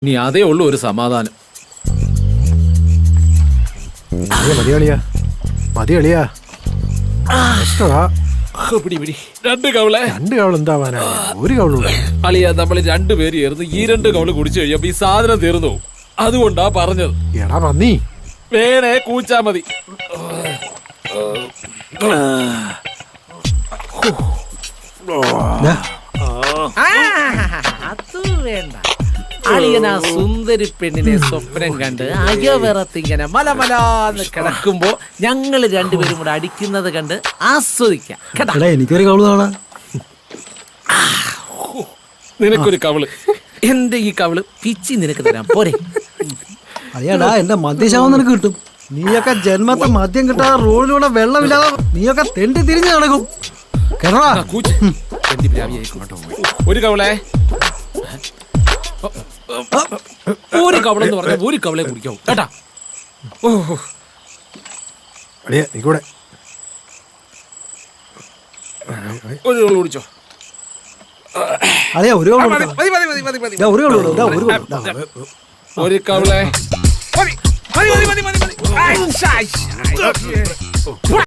ഇനി അതേ ഉള്ളൂ ഒരു സമാധാനം. മതി കളിയാ. രണ്ട് കവളെ. രണ്ട് കവള് എന്താവാനാ? ഒരു കവളൂടെ അളിയ. നമ്മൾ രണ്ടുപേര് ചേർന്ന് ഈ രണ്ട് കവള് കുടിച്ചു കഴിയുമ്പോ ഈ സാധനം തീർന്നു. അതുകൊണ്ടാ പറഞ്ഞത്. എടാ പന്നി, വേണേ കൂച്ചാ മതി. അത് വേണ്ട. അളിയനാ സുന്ദരി പെണ്ണിനെ സ്വപ്നം കണ്ട് അയവിറത്തിങ്ങനെ മലമലാന്ന് കിടക്കുമ്പോ ഞങ്ങള് രണ്ടുപേരും കൂടെ അടിക്കുന്നത് കണ്ട് ആസ്വദിക്കാം. എനിക്കൊരു കവള് കാണാ. നിനക്കൊരു കവള്. എന്റെ ഈ കവള് പിച്ചി നിനക്ക് തരാം പോരെ? അയ്യടാ, എന്റെ മദ്യശാവം നിനക്ക് കിട്ടും. നീയൊക്കെ ജന്മത്തെ മദ്യം കിട്ടാതെ റോഡിലൂടെ വെള്ളമില്ലാതെ നീയൊക്കെ തെണ്ടി തിരിഞ്ഞു നടക്കും. ഒരു കവളെ. ഒരു കവളെന്ന് പറഞ്ഞ ഒരു കവളെ കുടിക്കാവൂ കേട്ടാ. നീക്കൂടെ ഒരു കവള് കുടിച്ചോ. അതെയാ, ഒരു കവള് ഒരു കവള് ഒരു കവളെ.